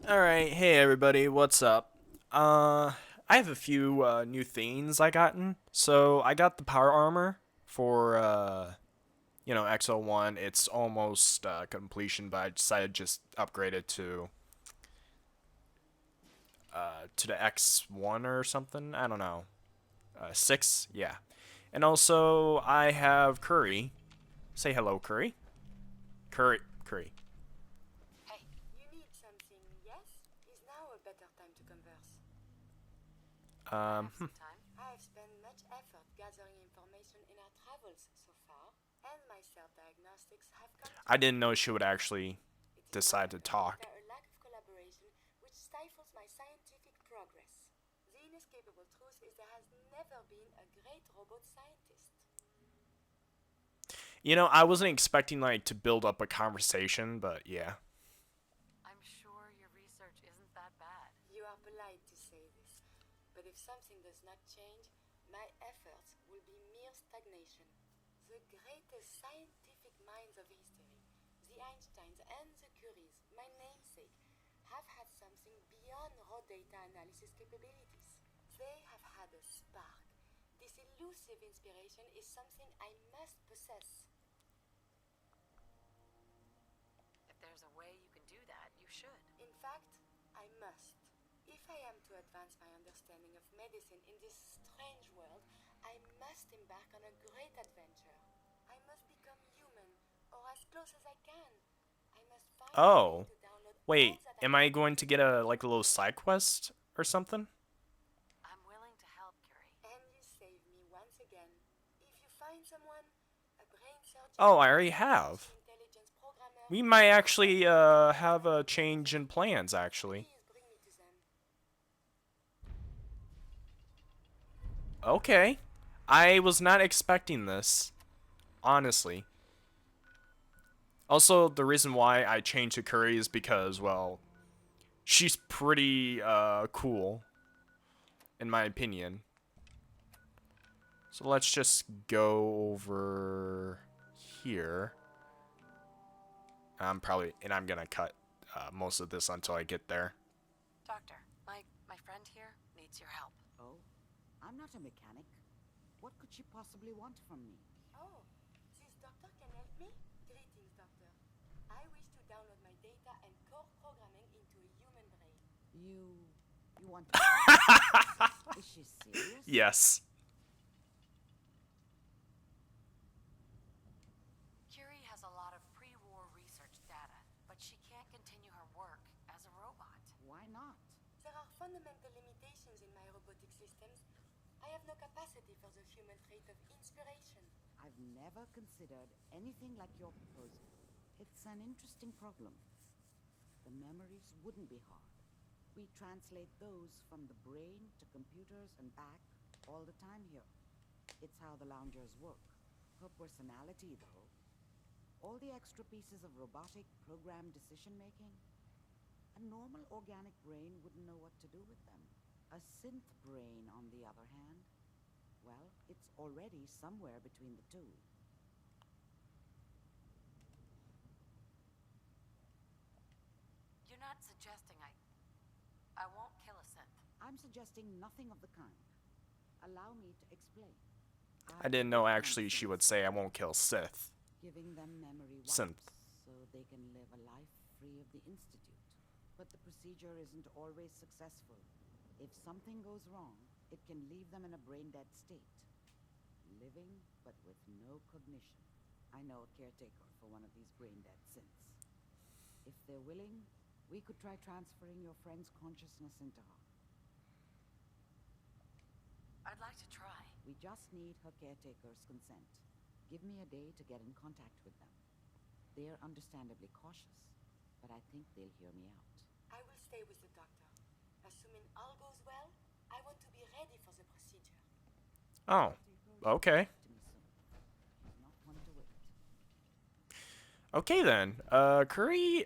Alright, hey everybody, what's up? I have a few new things I gotten. So I got the power armor for XO1. It's almost completion, but I decided to just upgrade it to the X1 or something. I don't know. 6, yeah. And also I have Curry. Say hello, Curry. Curry. Hey, you need something, yes? Is now a better time to converse? I Um, have some time. I have spent much effort gathering information in our travels so far, and my self-diagnostics have come to I me. didn't know she would actually It is decide not to a talk. lack of collaboration which stifles my scientific progress. The inescapable truth is there has never been a great robot scientist. I wasn't expecting like to build up a conversation, but yeah. I'm sure your research isn't that bad. You are polite to say this, but if something does not change, my efforts will be mere stagnation. The greatest scientific minds of history, the Einsteins and the Curies, my namesake, have had something beyond raw data analysis capabilities. They have had a spark. This elusive inspiration is something I must possess. If there's a way you can do that, you should. In fact, I must. If I am to advance my understanding of medicine in this strange world, I must embark on a great adventure. I must become human, or as close as I can. I must find a way Oh, to download all wait. that I Am I can going to into get a a like a human little brain. side quest or something? I'm willing to help, Curie. And you save me once again. If you find someone, a brain surgeon, Oh, I already a machine have. intelligence programmer, We might or actually anyone who have a understands change in biology, plans actually. please bring me to them. Okay. I was not expecting this, honestly. Also, the reason why I changed to Curry is because, well, she's pretty cool in my opinion. So let's just go over here. I'm gonna cut most of this until I get there. Doctor, my friend here needs your help. Oh, I'm not a mechanic. What could she possibly want from me? Oh, this doctor can help me? Greetings, doctor. I wish to download my data and core programming into a human brain. You... you want to what? Is she serious? Yes. Curie has a lot of pre-war research data, but she can't continue her work as a robot. Why not? There are fundamental limitations in my robotic systems. I have no capacity for the human trait of inspiration. I've never considered anything like your proposal. It's an interesting problem. The memories wouldn't be hard. We translate those from the brain to computers and back all the time here. It's how the loungers work. Her personality, though, all the extra pieces of robotic programmed decision-making, a normal organic brain wouldn't know what to do with them. A synth brain, on the other hand, well, it's already somewhere between the two. You're not suggesting I won't kill a synth. I'm suggesting nothing of the kind. Allow me to explain. I I didn't know work on actually she would synths, say I won't kill Sith. giving them memory Synth. wipes so they can live a life free of the Institute. But the procedure isn't always successful. If something goes wrong, it can leave them in a brain-dead state. Living, but with no cognition. I know a caretaker for one of these brain-dead synths. If they're willing, we could try transferring your friend's consciousness into her. I'd like to try. We just need her caretaker's consent. Give me a day to get in contact with them. They're understandably cautious, but I think they'll hear me out. I will stay with the doctor. Assuming all goes well, I want to be ready for the procedure. Oh, Caretaker should get okay. back to me soon. She's not one to wait. Okay then. Curry,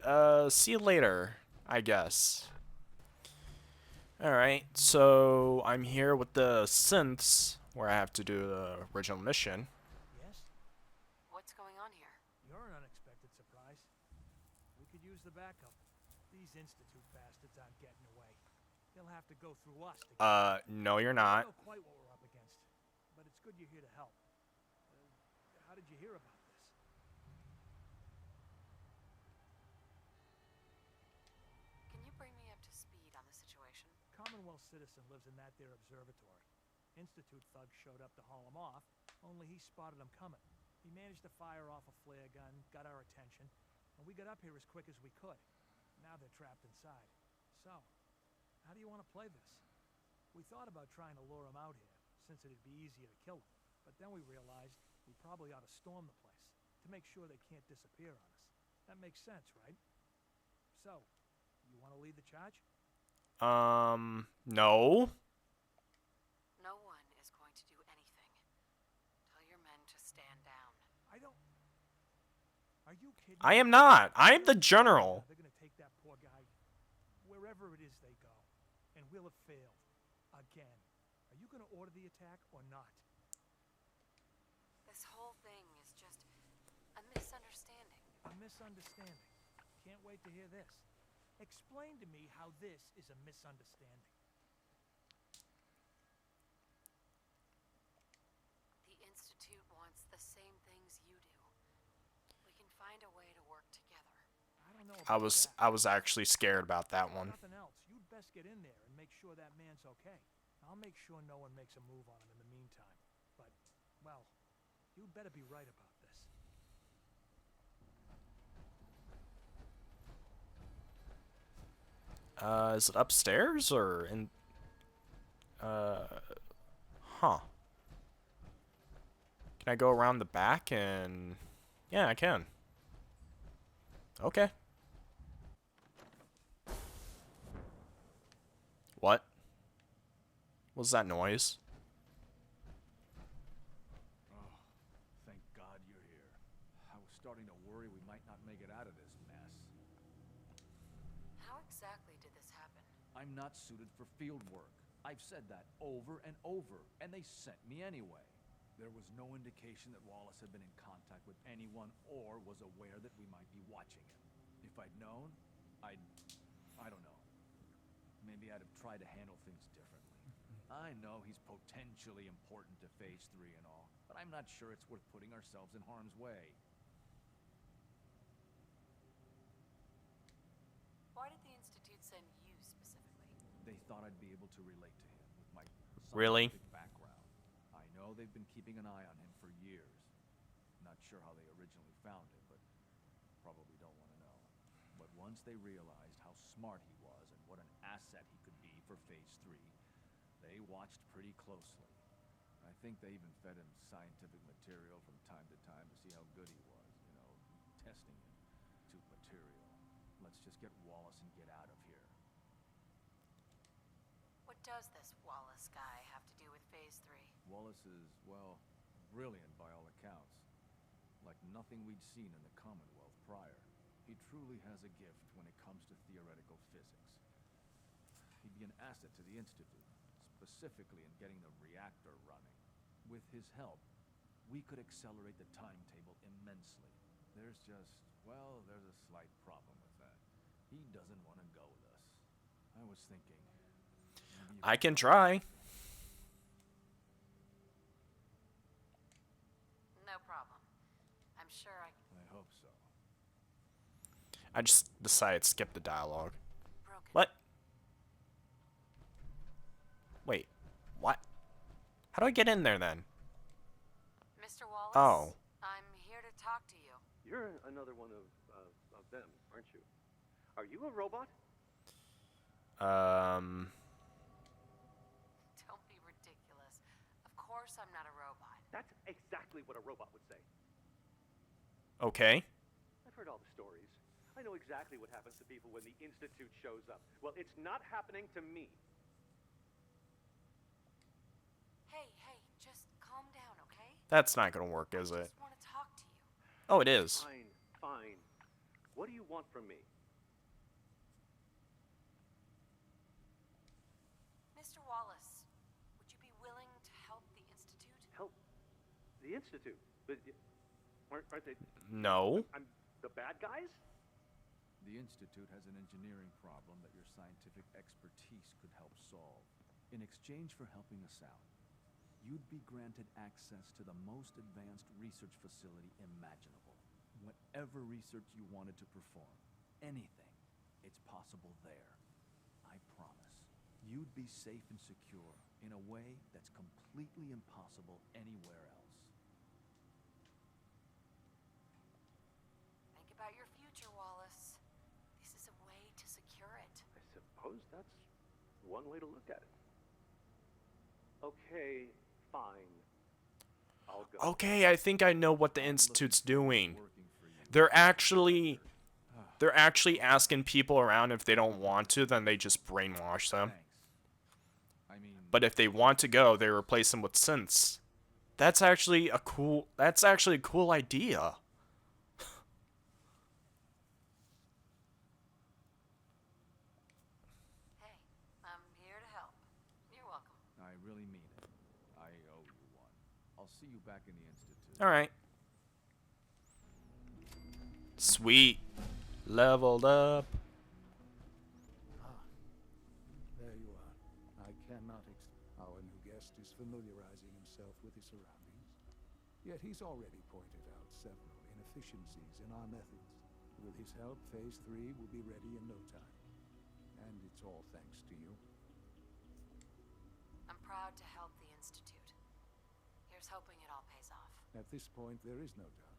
see you later, I guess. Alright, so I'm here with the synths, where I have to do the original mission. Yes? What's going on here? You're an unexpected surprise. We could use the backup. These Institute bastards aren't getting away. They'll have to go through us to get No, you're I don't not. know quite what we're up against, but it's good you're here to help. How did you hear about this? Can you bring me up to speed on the situation? Commonwealth citizen lives in that there observatory. Institute thugs showed up to haul him off, only he spotted them coming. He managed to fire off a flare gun, got our attention, and we got up here as quick as we could. Now they're trapped inside. So, how do you want to play this? We thought about trying to lure him out here, since it'd be easier to kill him. But then we realized we probably ought to storm the place, to make sure they can't disappear on us. That makes sense, right? So, you want to lead the charge? No. No one is going to do anything. Tell your men to stand down. I don't... Are you kidding I me? am not. I am the general. They're gonna take that poor guy wherever it is they go, and we'll have failed again. Are you gonna order the attack or not? This whole thing is just a misunderstanding. A misunderstanding. Can't wait to hear this. Explain to me how this is a misunderstanding. The Institute wants the same things you do. We can find a way to work together. I don't know I about was that. actually scared about that one. Nothing else. You'd best get in there and make sure that man's okay. I'll make sure no one makes a move on him in the meantime. But, well, you'd better be right about this. Is it upstairs or in? Huh. Can I go around the back and? Yeah, I can. Okay. What? What's that noise? Oh, thank God you're here. I was starting to worry we might not make it out of this mess. How exactly did this happen? I'm not suited for field work. I've said that over and over, and they sent me anyway. There was no indication that Wallace had been in contact with anyone or was aware that we might be watching him. If I'd known, I don't know. Maybe I'd have tried to handle things differently. I know he's potentially important to Phase 3 and all, but I'm not sure it's worth putting ourselves in harm's way. Why did the Institute send you specifically? They thought I'd be able to relate to him with my Really? scientific background. I know they've been keeping an eye on him for years. Not sure how they originally found him, but probably don't want to know. But once they realized how smart he was and what an asset he could be for Phase 3, they watched pretty closely. I think they even fed him scientific material from time to time to see how good he was, you know, testing him to material. Let's just get Wallace and get out of here. What does this Wallace guy have to do with Phase 3? Wallace is, well, brilliant by all accounts. Like nothing we'd seen in the Commonwealth prior. He truly has a gift when it comes to theoretical physics. He'd be an asset to the Institute, specifically in getting the reactor running. With his help, we could accelerate the timetable immensely. There's just, well, there's a slight problem with that. He doesn't want to go with us. I was thinking... maybe you I could can try. No problem. I'm sure I I hope so. I just decided to skip the dialogue. broken. What? Wait. What? How do I get in there then? Mr. Wallace? Oh. I'm here to talk to you. You're another one of them, aren't you? Are you a robot? Um. Don't be ridiculous. Of course I'm not a robot. That's exactly what a robot would say. Okay. I've heard all the stories. I know exactly what happens to people when the Institute shows up. Well, it's not happening to me. Hey, just calm down, okay? That's not gonna work, is I it? just want to talk to you. Oh, it is. Fine, fine. What do you want from me? Mr. Wallace, would you be willing to help the Institute? Help the Institute. But aren't they? No. I'm the bad guys? The Institute has an engineering problem that your scientific expertise could help solve. In exchange for helping us out, you'd be granted access to the most advanced research facility imaginable. Whatever research you wanted to perform, anything, it's possible there. I promise. You'd be safe and secure in a way that's completely impossible anywhere else. Think about your future, Wallace. This is a way to secure it. I suppose that's one way to look at it. Okay, fine. I'll go. Okay, I think I know what the Institute's doing. Working for you. They're actually asking people around if they don't want to, then they just brainwash them. Thanks. I mean, But if they want to go, they replace them with synths. That's actually a cool idea. Hey, I'm here to help. You're welcome. I really mean it. I owe you one. I'll see you back in the Institute. All right. Sweet. Leveled up. There you are. I cannot Our new guest is familiarizing himself with his surroundings. Yet he's already pointed out several inefficiencies in our methods. With his help, Phase 3 will be ready in no time. And it's all thanks to you. I'm proud to help the Institute. Here's hoping it all pays off. At this point, there is no doubt.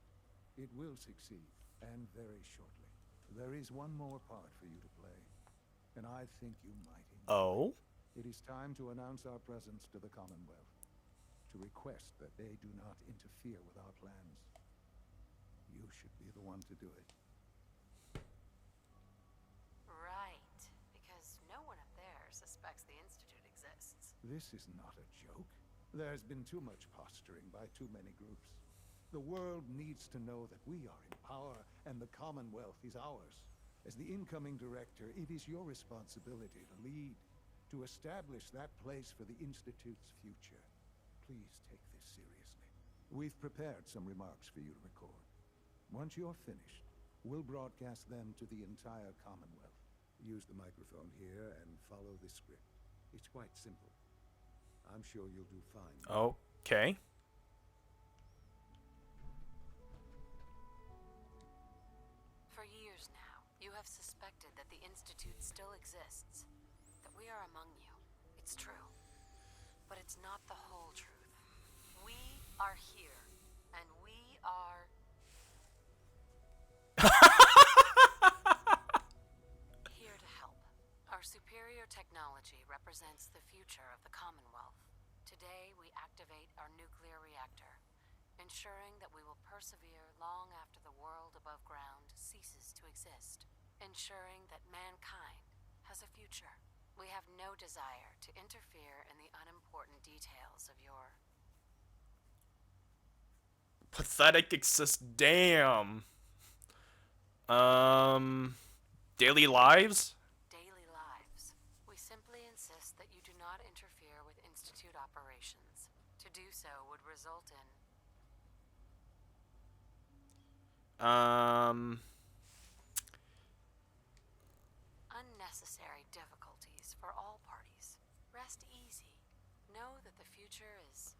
It will succeed, and very shortly. There is one more part for you to play, and I think you might enjoy. Oh? It is time to announce our presence to the Commonwealth, to request that they do not interfere with our plans. You should be the one to do it. Right, because no one up there suspects the Institute exists. This is not a joke. There's been too much posturing by too many groups. The world needs to know that we are in power and the Commonwealth is ours. As the incoming director, it is your responsibility to lead, to establish that place for the Institute's future. Please take this seriously. We've prepared some remarks for you to record. Once you're finished, we'll broadcast them to the entire Commonwealth. Use the microphone here and follow the script. It's quite simple. I'm sure you'll do fine. Okay. For years now, you have suspected that the Institute still exists, that we are among you. It's true. But it's not the whole truth. We are here, and we are... here to help. Our superior technology represents the future of the Commonwealth. Today, we activate our nuclear reactor, ensuring that we will persevere long after the world above ground ceases to exist, ensuring that mankind has a future. We have no desire to interfere in the unimportant details of your Pathetic damn. Daily lives? daily lives. We simply insist that you do not interfere with Institute operations. To do so would result in unnecessary difficulties for all parties. Rest easy. Know that the future is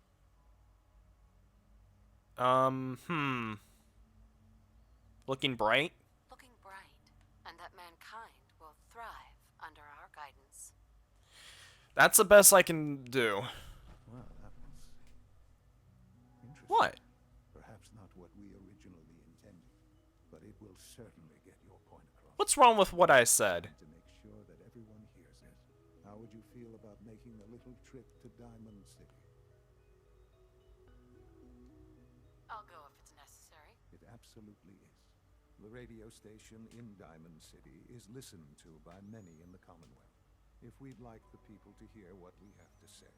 Looking bright? looking bright, and that mankind will thrive under our guidance. That's the best I can do. Well, that was interesting. What? Perhaps not what we originally intended, but it will certainly get your point across. What's wrong with what I said? To make sure that everyone hears it. How would you feel about making a little trip to Diamond City? I'll go if it's necessary. It absolutely is. The radio station in Diamond City is listened to by many in the Commonwealth. If we'd like the people to hear what we have to say,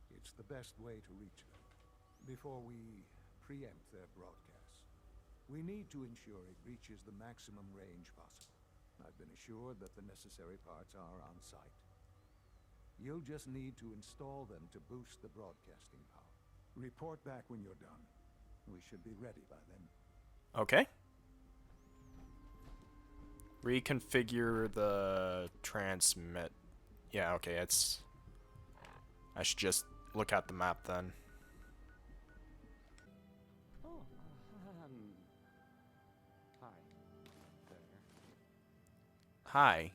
it's the best way to reach them. Before we preempt their broadcast, we need to ensure it reaches the maximum range possible. I've been assured that the necessary parts are on site. You'll just need to install them to boost the broadcasting power. Report back when you're done. We should be ready by then. Okay. Reconfigure the transmit. Yeah, okay, it's... I should just look at the map then. Oh, hi there. Hi.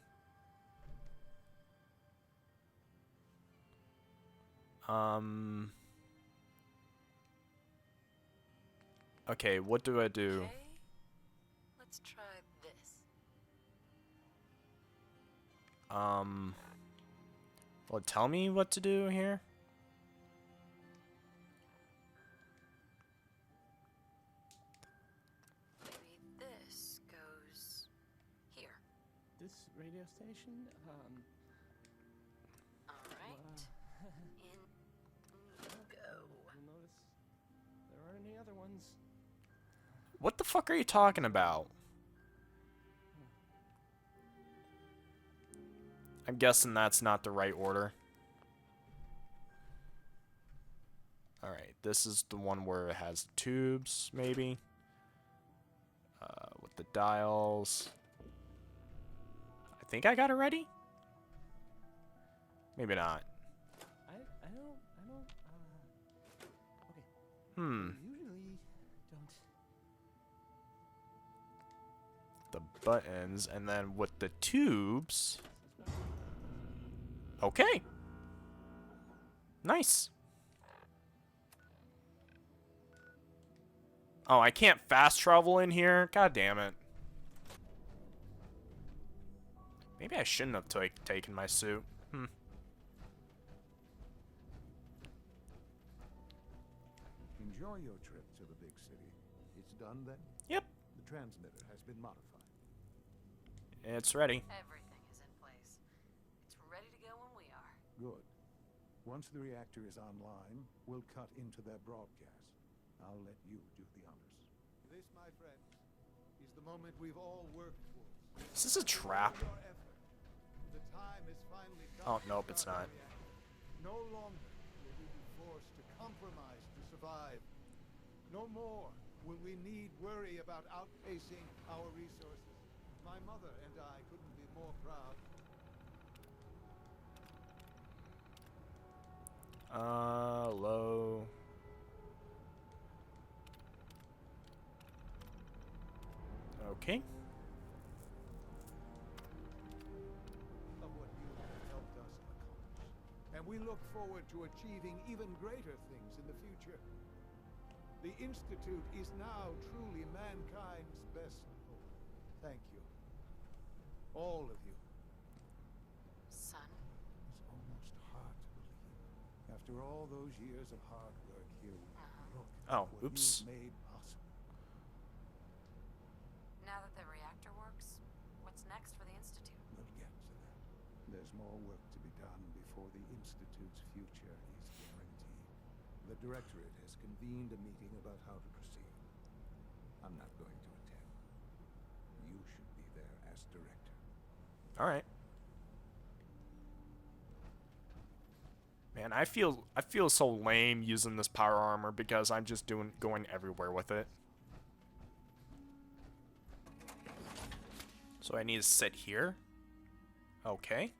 Okay, what do I do? Okay, let's try this. Well, tell me what to do here? Maybe this goes here. This radio station, Alright. In go. you'll notice there aren't any other ones. What the fuck are you talking about? I'm guessing that's not the right order. Alright, this is the one where it has tubes, maybe. With the dials. I think I got it ready? Maybe not. I don't, okay. Hmm. Usually don't. The buttons, and then with the tubes. Okay. Nice. Oh, I can't fast travel in here? God damn it. Maybe I shouldn't have taken my suit. Enjoy your trip to the big city. It's done then? Yep. The transmitter has been modified. It's ready. Everything is in place. It's ready to go when we are. Good. Once the reactor is online, we'll cut into their broadcast. I'll let you do the honors. This, my friends, is the moment we've all worked towards. Is this a trap? Your effort. The time has finally come. Oh, to nope, it's start not. the reactor. No longer will we be forced to compromise to survive. No more will we need worry about outpacing our resources. My mother and I couldn't be more proud. Low. Okay. Of what you have helped us accomplish. And we look forward to achieving even greater things in the future. The Institute is now truly mankind's best hope. Thank you. All of you. Son. It's almost hard to believe. After all those years of hard work, here we are. Look Oh, what oops. you've made possible. Now that the reactor works, what's next for the Institute? We'll get to that. There's more work to be done before the Institute's future is guaranteed. The Directorate has convened a meeting about how to proceed. I'm not going to attend. You should be there as Director. All right. Man, I feel so lame using this power armor because I'm just going everywhere with it. So I need to sit here. Okay.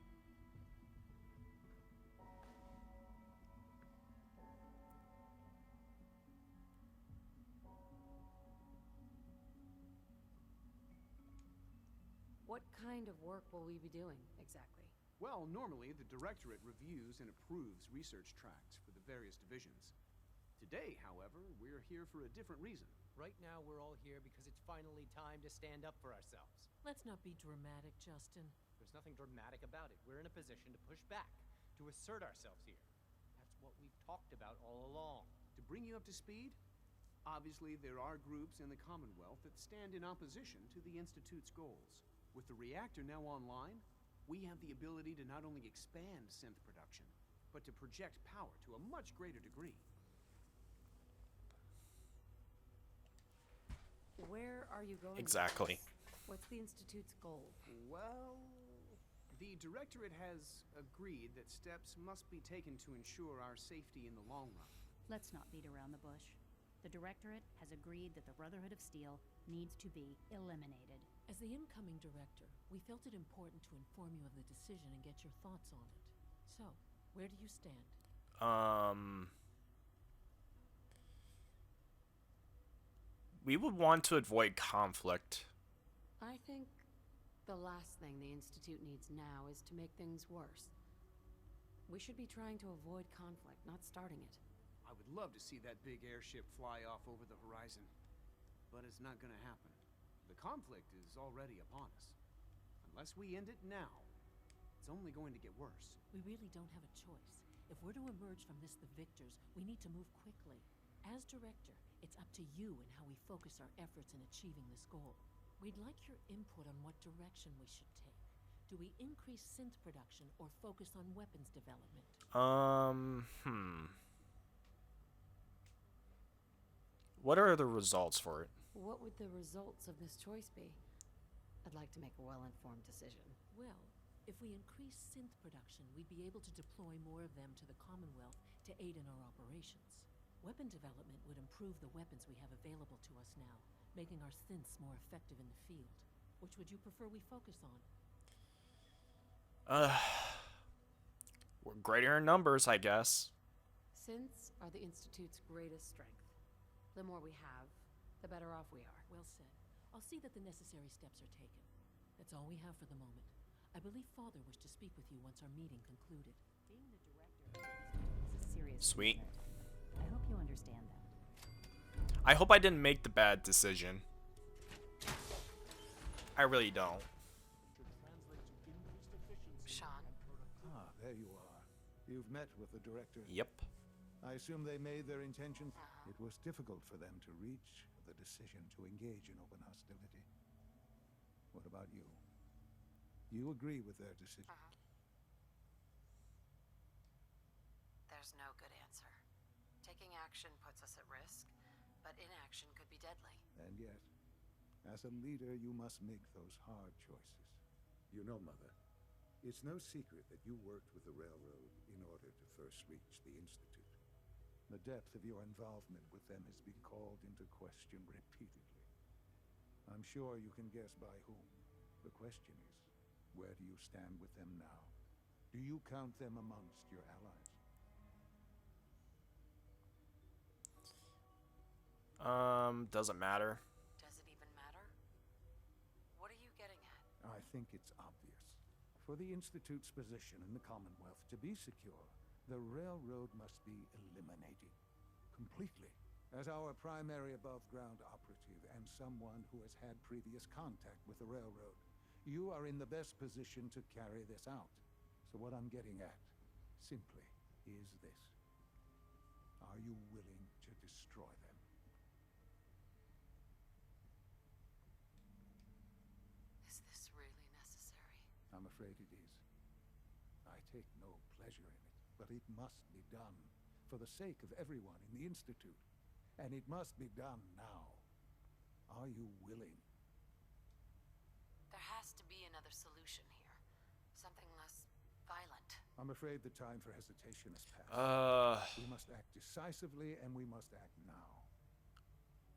What kind of work will we be doing, exactly? Well, normally the Directorate reviews and approves research tracts for the various divisions. Today, however, we're here for a different reason. Right now, we're all here because it's finally time to stand up for ourselves. Let's not be dramatic, Justin. There's nothing dramatic about it. We're in a position to push back, to assert ourselves here. That's what we've talked about all along. To bring you up to speed, obviously there are groups in the Commonwealth that stand in opposition to the Institute's goals. With the reactor now online, we have the ability to not only expand synth production, but to project power to a much greater degree. Where are you going? Exactly. What's the Institute's goal? Well, the Directorate has agreed that steps must be taken to ensure our safety in the long run. Let's not beat around the bush. The Directorate has agreed that the Brotherhood of Steel needs to be eliminated. As the incoming director, we felt it important to inform you of the decision and get your thoughts on it. So, where do you stand? We would want to avoid conflict. I think the last thing the Institute needs now is to make things worse. We should be trying to avoid conflict, not starting it. I would love to see that big airship fly off over the horizon, but it's not gonna happen. The conflict is already upon us. Unless we end it now, it's only going to get worse. We really don't have a choice. If we're to emerge from this the victors, we need to move quickly. As director, it's up to you and how we focus our efforts in achieving this goal. We'd like your input on what direction we should take. Do we increase synth production or focus on weapons development? What are the results for it? What would the results of this choice be? I'd like to make a well-informed decision. Well, if we increase synth production, we'd be able to deploy more of them to the Commonwealth to aid in our operations. Weapon development would improve the weapons we have available to us now, making our synths more effective in the field. Which would you prefer we focus on? We're greater in numbers, I guess. Synths are the Institute's greatest strength. The more we have, the better off we are. Well said. I'll see that the necessary steps are taken. That's all we have for the moment. I believe Father wished to speak with you once our meeting concluded. Being the director is a serious Sweet. commitment. I hope you understand that. I hope I didn't make the bad decision. I really don't. Sean? Ah, there you are. You've met with the director. Yep. I assume they made their intention. It was difficult for them to reach the decision to engage in open hostility. What about you? You agree with their decision? There's no good answer. Taking action puts us at risk, but inaction could be deadly. And yet, as a leader, you must make those hard choices. You know, Mother, it's no secret that you worked with the Railroad in order to first reach the Institute. The depth of your involvement with them has been called into question repeatedly. I'm sure you can guess by whom. The question is, where do you stand with them now? Do you count them amongst your allies? Doesn't matter. Does it even matter? What are you getting at? I think it's obvious. For the Institute's position in the Commonwealth to be secure, the Railroad must be eliminated. Completely. As our primary above-ground operative and someone who has had previous contact with the Railroad, you are in the best position to carry this out. So what I'm getting at, simply, is this. Are you willing to destroy them? Is this really necessary? I'm afraid it is. I take no pleasure in it, but it must be done for the sake of everyone in the Institute. And it must be done now. Are you willing? There has to be another solution here. Something less violent. I'm afraid the time for hesitation has passed. We must act decisively, and we must act now.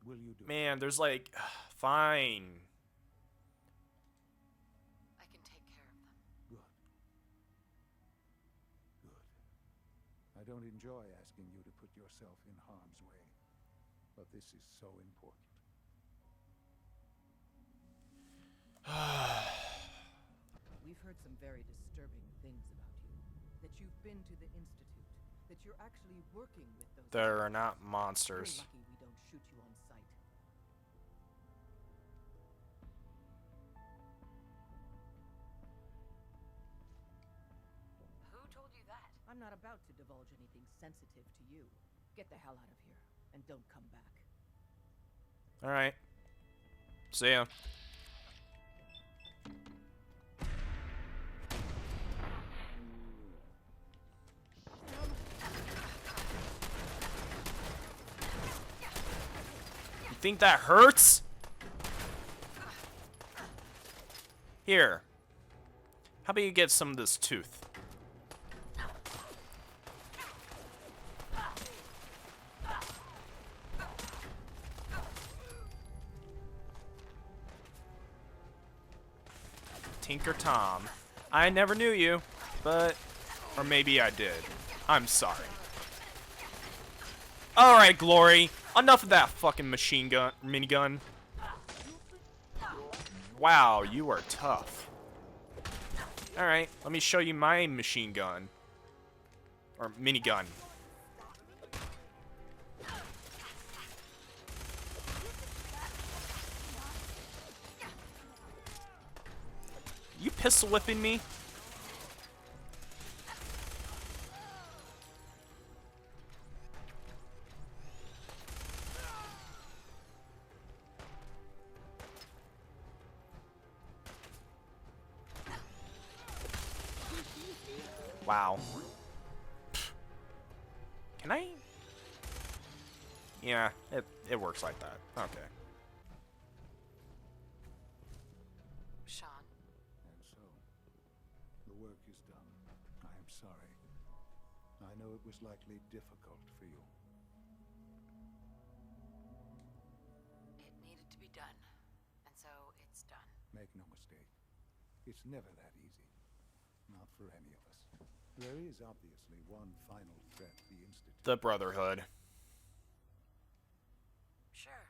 Will you do it? Man, there's like... fine. I can take care of them. Good. Good. I don't enjoy asking you to put yourself in harm's way, but this is so important. We've heard some very disturbing things about you. That you've been to the Institute. That you're actually working with those... There are not We're monsters. lucky we don't shoot you on sight. Who told you that? I'm not about to divulge anything sensitive to you. Get the hell out of here, and don't come back. Alright. See ya. You think that hurts? Here. How about you get some of this tooth? Tinker Tom. I never knew you, but... Or maybe I did. I'm sorry. Alright, Glory. Enough of that fucking minigun. Wow, you are tough. Alright, let me show you my machine gun. Or minigun. You pistol whipping me? Wow. Can I? Yeah, it works like that. Okay. Sean. And so, the work is done. I am sorry. I know it was likely difficult for you. It needed to be done. And so it's done. Make no mistake. It's never that easy. Not for any of us. There is obviously one final threat the Institute... The Brotherhood. Sure.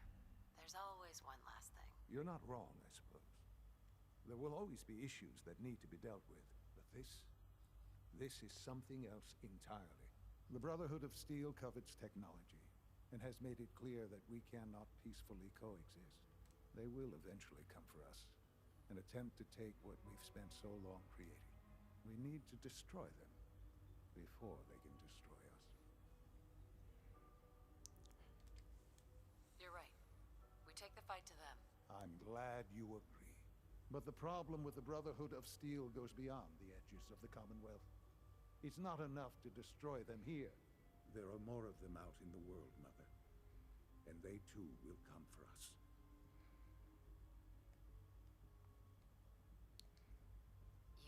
There's always one last thing. You're not wrong, I suppose. There will always be issues that need to be dealt with. But this is something else entirely. The Brotherhood of Steel covets technology, and has made it clear that we cannot peacefully coexist. They will eventually come for us, and attempt to take what we've spent so long creating. We need to destroy them before they can destroy us. You're right. We take the fight to them. I'm glad you agree. But the problem with the Brotherhood of Steel goes beyond the edges of the Commonwealth. It's not enough to destroy them here. There are more of them out in the world, Mother. And they too will come for us.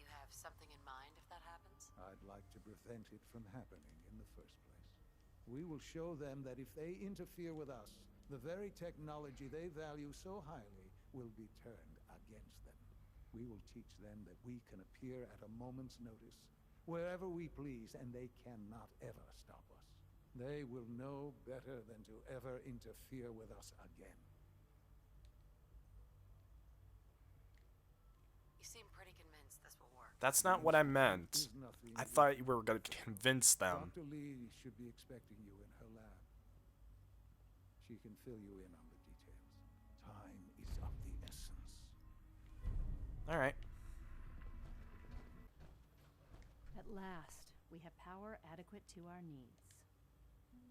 You have something in mind if that happens? I'd like to prevent it from happening in the first place. We will show them that if they interfere with us, the very technology they value so highly will be turned against them. We will teach them that we can appear at a moment's notice, wherever we please, and they cannot ever stop us. They will know better than to ever interfere with us again. You seem pretty convinced this will work. That's not what I meant. I thought you were going to convince them. Dr. Lee should be expecting you in her lab. She can fill you in on the details. Time is of the essence. Alright. At last, we have power adequate to our needs.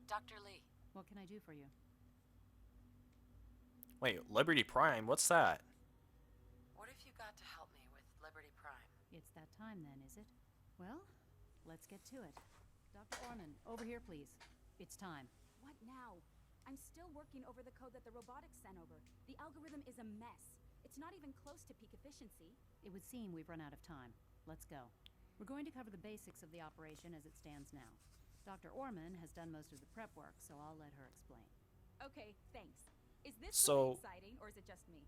Dr. Lee. What can I do for you? Wait, Liberty Prime? What's that? What if you got to help me with Liberty Prime? It's that time then, is it? Well, let's get to it. Dr. Orman, over here, please. It's time. What now? I'm still working over the code that the robotics sent over. The algorithm is a mess. It's not even close to peak efficiency. It would seem we've run out of time. Let's go. We're going to cover the basics of the operation as it stands now. Dr. Orman has done most of the prep work, so I'll let her explain. Okay, thanks. Is this So- really exciting, or is it just me?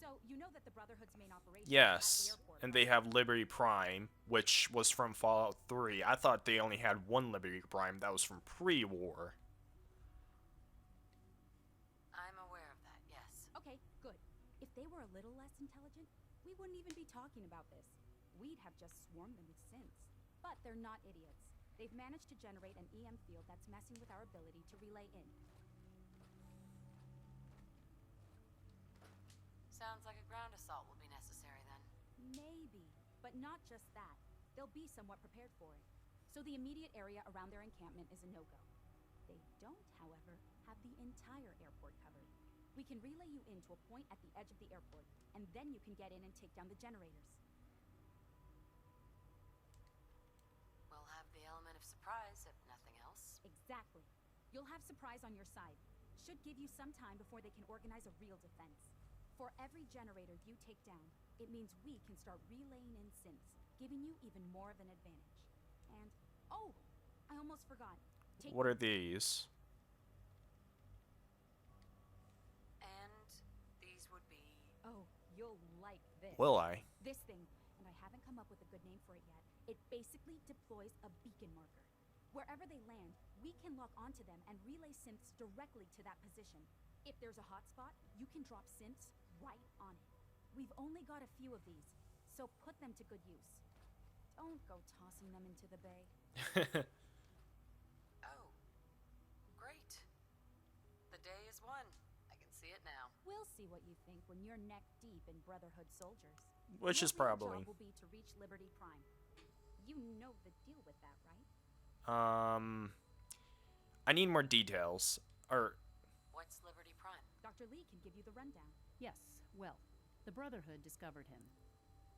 So, you know that the Brotherhood's main operation Yes, is at the airport, and right? they have Liberty Prime, which was from Fallout 3. I thought they only had one Liberty Prime that was from pre-war. I'm aware of that, yes. Okay, good. If they were a little less intelligent, we wouldn't even be talking about this. We'd have just swarmed them with synths. But they're not idiots. They've managed to generate an EM field that's messing with our ability to relay in. Sounds like a ground assault will be necessary then. Maybe, but not just that. They'll be somewhat prepared for it. So the immediate area around their encampment is a no-go. They don't, however, have the entire airport covered. We can relay you in to a point at the edge of the airport, and then you can get in and take down the generators. We'll have the element of surprise, if nothing else. Exactly. You'll have surprise on your side. Should give you some time before they can organize a real defense. For every generator you take down, it means we can start relaying in synths, giving you even more of an advantage. And, oh, I almost forgot. What are these? And these would be... Oh, you'll like this. Will I? This thing. up with a good name for it yet. It basically deploys a beacon marker. Wherever they land, we can lock onto them and relay synths directly to that position. If there's a hotspot, you can drop synths right on it. We've only got a few of these, so put them to good use. Don't go tossing them into the bay. Oh, great. The day is won. I can see it now. We'll see what you think when you're neck deep in Brotherhood soldiers. Which is Your real probably. job will be to reach Liberty Prime. You know the deal with that, right? I need more details. Or What's Liberty Prime? Dr. Lee can give you the rundown. Yes, well, the Brotherhood discovered him.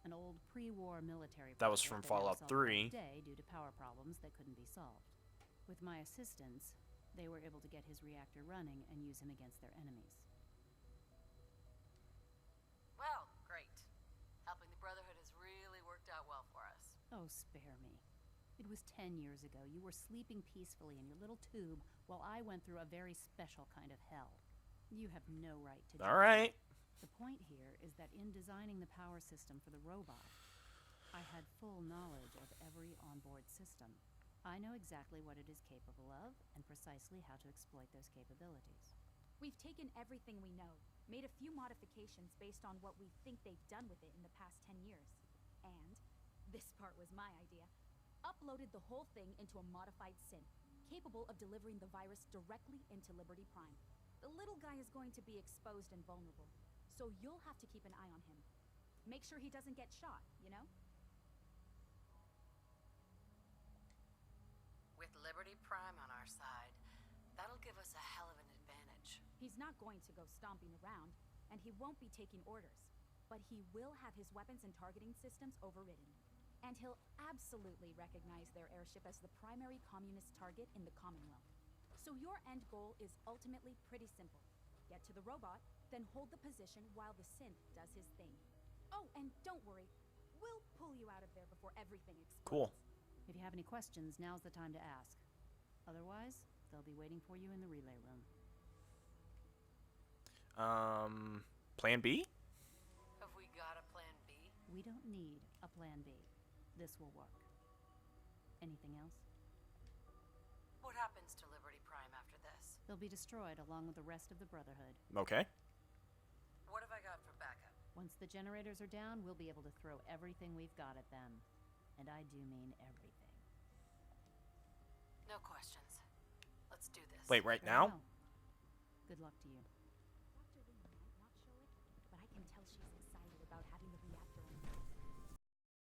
An old pre-war military That was project from they now Fallout solved 3. Day due to power problems that couldn't be solved. With my assistance, they were able to get his reactor running and use him against their enemies. Well, great. Helping the Brotherhood has really worked out well for us. Oh, spare me. It was 10 years ago. You were sleeping peacefully in your little tube while I went through a very special kind of hell. You have no right to do all right. The point here is that in designing the power system for the robot, I had full knowledge of every onboard system. I know exactly what it is capable of and precisely how to exploit those capabilities. We've taken everything we know, made a few modifications based on what we think they've done with it in the past 10 years. And, this part was my idea, uploaded the whole thing into a modified synth, capable of delivering the virus directly into Liberty Prime. The little guy is going to be exposed and vulnerable, so you'll have to keep an eye on him. Make sure he doesn't get shot, you know? With Liberty Prime on our side, that'll give us a hell of an advantage. He's not going to go stomping around, and he won't be taking orders. But he will have his weapons and targeting systems overridden. And he'll absolutely recognize their airship as the primary communist target in the Commonwealth. So your end goal is ultimately pretty simple. Get to the robot, then hold the position while the synth does his thing. Oh, and don't worry. We'll pull you out of there before everything explodes. Cool. If you have any questions, now's the time to ask. Otherwise, they'll be waiting for you in the relay room. Plan B? Have we got a plan B? We don't need a plan B. This will work. Anything else? What happens to Liberty Prime after this? They'll be destroyed along with the rest of the Brotherhood. Okay. What have I got for backup? Once the generators are down, we'll be able to throw everything we've got at them. And I do mean everything. No questions. Let's do this. Wait, right Very now? well. Good luck to you.